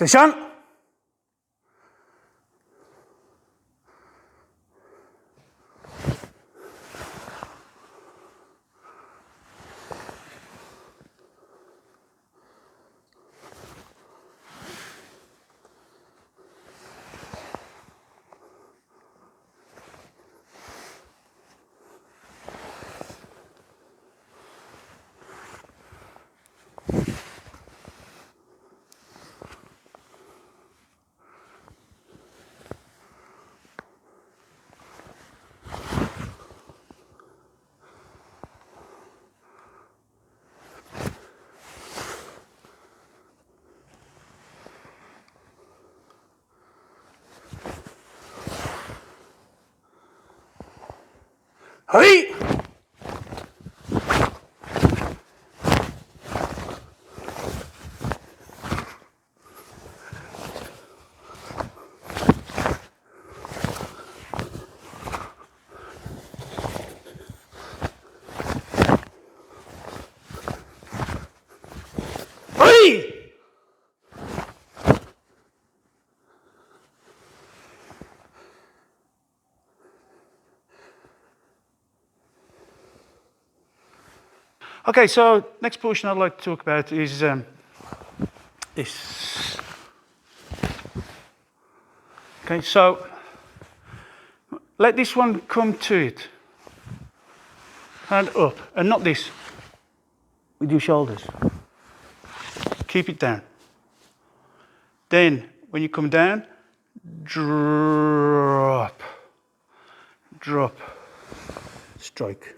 Seishan. Hey! Hey! Okay, so next portion I'd like to talk about is this. Okay, so let this one come to it. Hand up, and not this, with your shoulders. Keep it down. Then, when you come down, drop, drop, strike.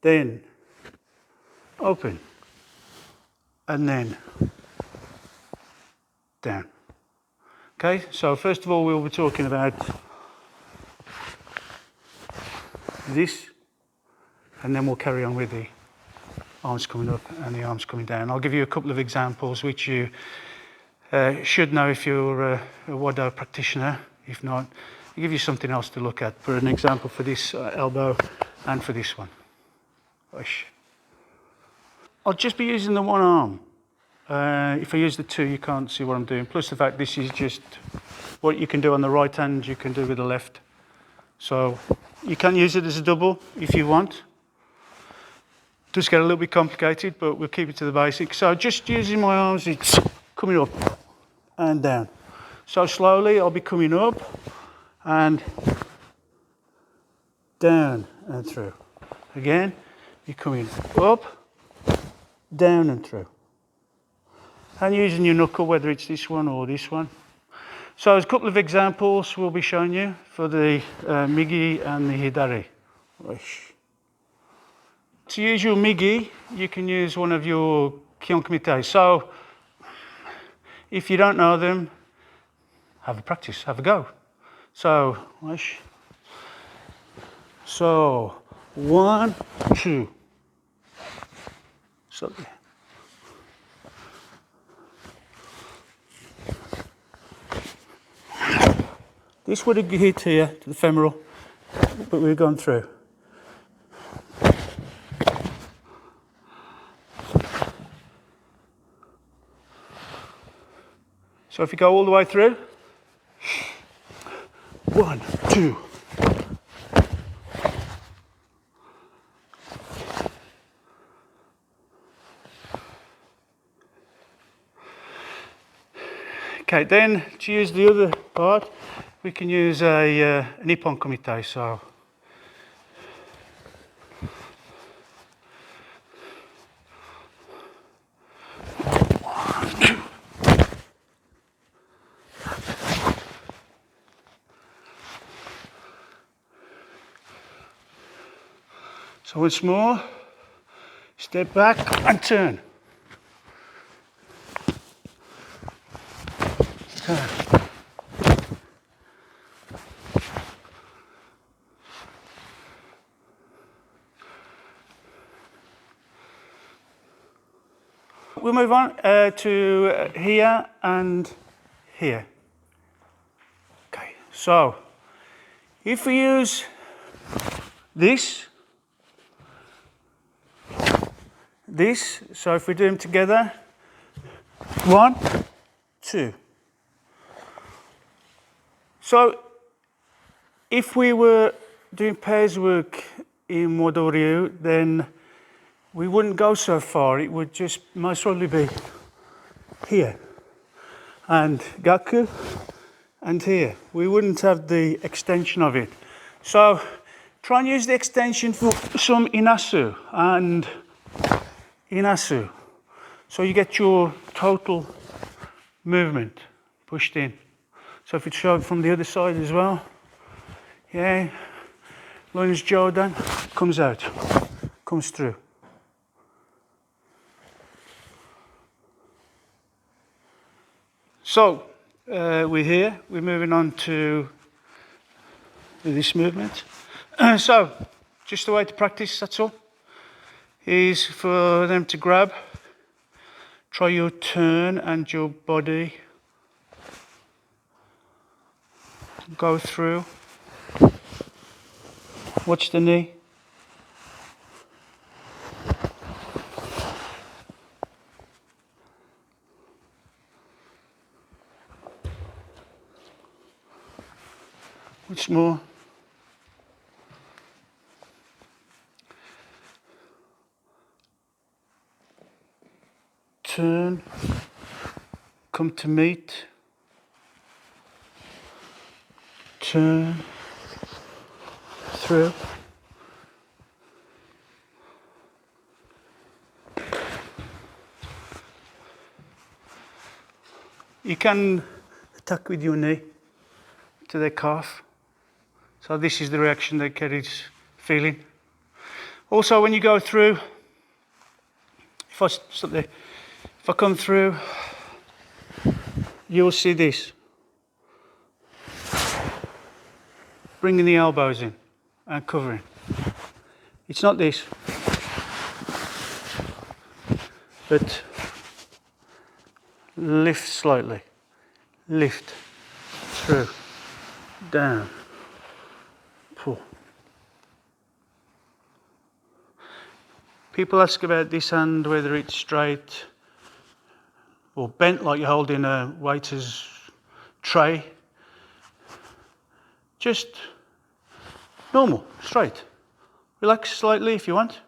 Then, open, and then down. Okay, so first of all, we'll be talking about this, and then we'll carry on with the arms coming up and the arms coming down. I'll give you a couple of examples which you should know if you're a Wado practitioner. If not, I'll give you something else to look at. For an example for this elbow and for this one. I'll just be using the one arm. If I use the two, you can't see what I'm doing. Plus the fact this is just what you can do on the right hand, you can do with the left. So you can use it as a double if you want. Does get a little bit complicated, but we'll keep it to the basics. So just using my arms, it's coming up and down. So slowly I'll be coming up and down and through. Again, you're coming up, down and through. And using your knuckle, whether it's this one or this one. So there's a couple of examples we'll be showing you for the Migi and the Hidari. To use your Migi, you can use one of your Kiyonkumite. So if you don't know them, have a practice, have a go. So 1, 2. So this would have hit here to the femoral, but we've gone through. So if you go all the way through, 1, 2. Okay, then to use the other part, we can use a Nippon Kumite. So once more, step back and turn. Turn. We'll move on to here and here. Okay, so if we use this, this. So if we do them together, 1, 2. So if we were doing pairs work in Wado Ryu, then we wouldn't go so far. It would just most probably be here and gaku and here. We wouldn't have the extension of it. So try and use the extension for some inasu and inasu. So you get your total movement pushed in. So if it's shown from the other side as well, yeah, lunge Jodan comes out, comes through. So we're here, we're moving on to this movement. So just the way to practice, that's all, is for them to grab, try your turn and your body, go through, watch the knee. Once more. Turn, come to meet, turn, through. You can attack with your knee to their calf. So this is the reaction that Kerry's feeling. Also, when you go through, if I stop there, if I come through, you'll see this. Bringing the elbows in and covering. It's not this, but lift slightly, lift, through, down, pull. People ask about this hand, whether it's straight or bent like you're holding a waiter's tray. Just normal, straight. Relax slightly if you want,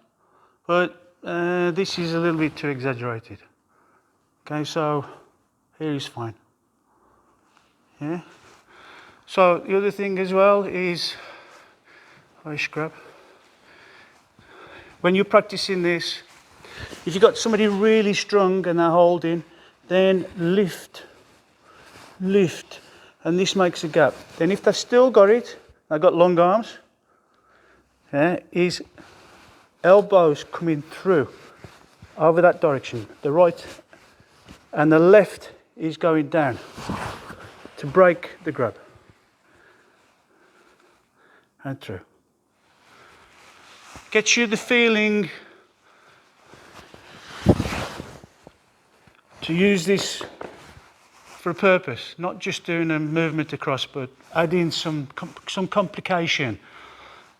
but this is a little bit too exaggerated. Okay, so here is fine. Yeah. So the other thing as well is, grab. When you're practicing this, if you've got somebody really strong and they're holding, then lift, lift, and this makes a gap. Then if they've still got it, they've got long arms, yeah, is elbows coming through over that direction. The right and the left is going down to break the grab. And through. Gets you the feeling to use this for a purpose, not just doing a movement across, but adding some complication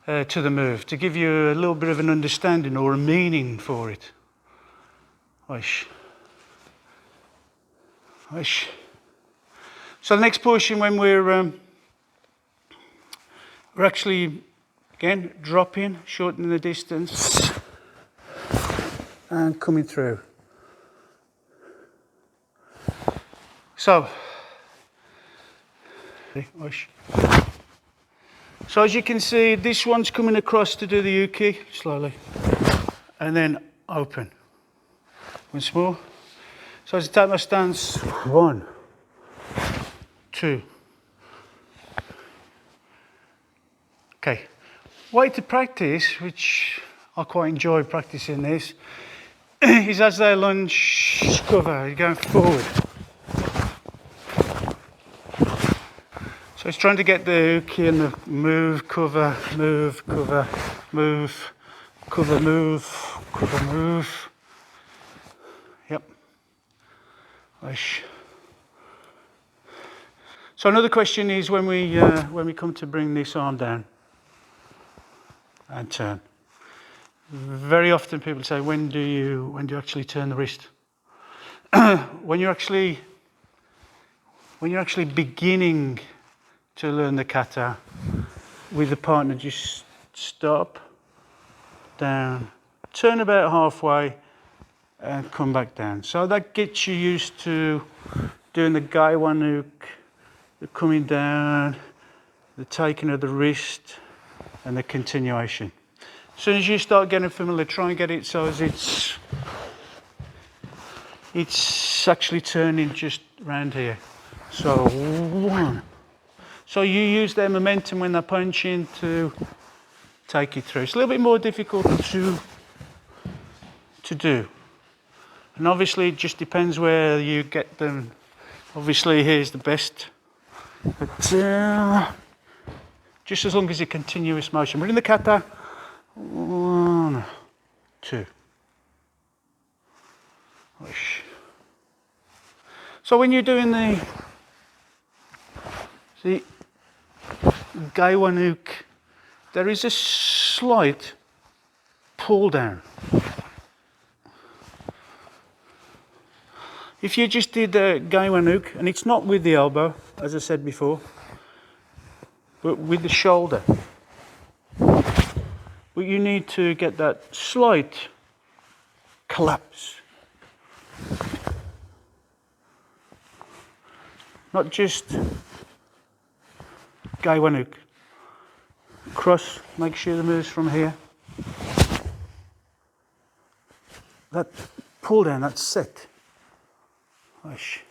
to the move to give you a little bit of an understanding or a meaning for it. Oish. Oish. So the next portion, when we're actually, again, dropping, shortening the distance, and coming through. So, as you can see, this one's coming across to do the uke, slowly, and then open. Once more. So as I take my stance, 1, 2. Okay, way to practice, which I quite enjoy practicing this, is as they lunge, cover, you're going forward. So it's trying to get the uke and the move, cover, move, cover, move, cover, move, cover, move. Yep. So another question is when we come to bring this arm down and turn. very often people say, when do you actually turn the wrist? When you're actually beginning to learn the kata with the partner, just stop, down, turn about halfway and come back down. So that gets you used to doing the Gaiwanuke, the coming down, the taking of the wrist and the continuation. As soon as you start getting familiar, try and get it so as it's actually turning just around here. So one. So you use their momentum when they're punching to take it through. It's a little bit more difficult to do. And obviously it just depends where you get them. Obviously here's the best. But just as long as it's a continuous motion. We're in the kata. 1, 2. So when you're doing the Gaiwanuke, there is a slight pull down. If you just did a Gaiwanuke, and it's not with the elbow, as I said before, but with the shoulder, but you need to get that slight collapse. Not just Gaiwanuke. Cross, make sure the move's from here. That pull down, that's set. Oish.